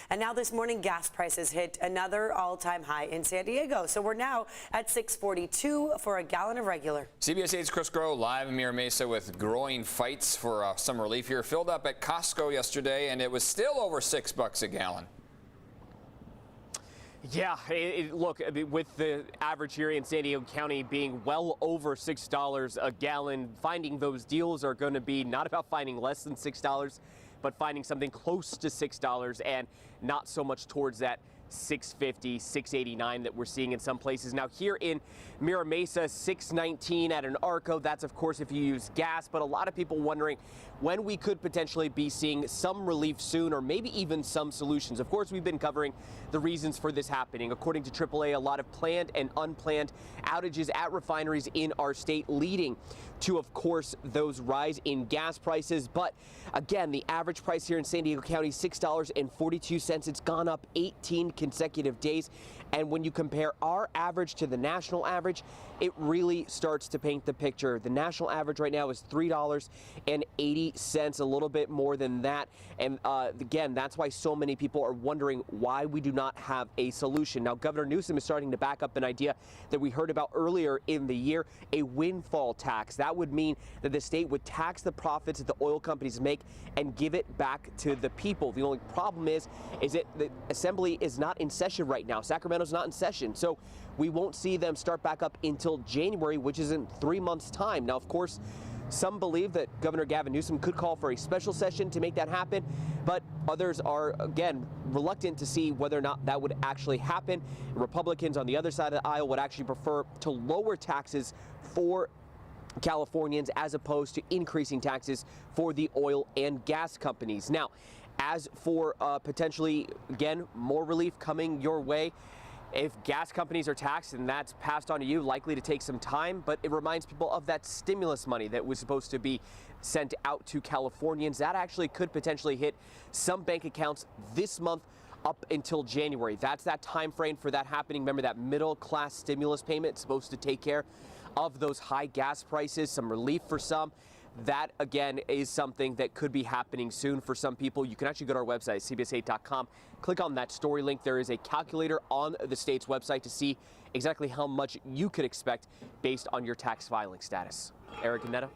And now this morning, gas prices hit another all-time high in San Diego. So we're now at $6.42 for a gallon of regular. CBS 8's Chris Groh live in Mira Mesa with growing fights for some relief here. Filled up at Costco yesterday, and it was still over $6 a gallon. Yeah, look, with the average here in San Diego County being well over $6 a gallon, finding those deals are going to be not about finding less than $6, but finding something close to $6 and not so much towards that $6.50, $6.89 that we're seeing in some places. Now here in Mira Mesa, $6.19 at an Arco. That's of course if you use gas, but a lot of people wondering when we could potentially be seeing some relief soon or maybe even some solutions. Of course, we've been covering the reasons for this happening. According to AAA, a lot of planned and unplanned outages at refineries in our state leading to, of course, those rise in gas prices. But again, the average price here in San Diego County, $6.42. It's gone up 18 consecutive days. And when you compare our average to the national average, it really starts to paint the picture. The national average right now is $3.80, a little bit more than that. And again, that's why so many people are wondering why we do not have a solution. Now, Governor Newsom is starting to back up an idea that we heard about earlier in the year, a windfall tax. That would mean that the state would tax the profits that the oil companies make and give it back to the people. The only problem is that the assembly is not in session right now. Sacramento's not in session, so we won't see them start back up until January, which is in 3 months' time. Now, of course, some believe that Governor Gavin Newsom could call for a special session to make that happen, but others are, again, reluctant to see whether or not that would actually happen. Republicans on the other side of the aisle would actually prefer to lower taxes for Californians as opposed to increasing taxes for the oil and gas companies. Now, as for potentially, again, more relief coming your way, if gas companies are taxed and that's passed on to you, likely to take some time, but it reminds people of that stimulus money that was supposed to be sent out to Californians. That actually could potentially hit some bank accounts this month up until January. That's that time frame for that happening. Remember, that middle class stimulus payment is supposed to take care of those high gas prices, some relief for some. That, again, is something that could be happening soon for some people. You can actually go to our website, cbs8.com, click on that story link. There is a calculator on the state's website to see exactly how much you could expect based on your tax filing status. Eric and Netta.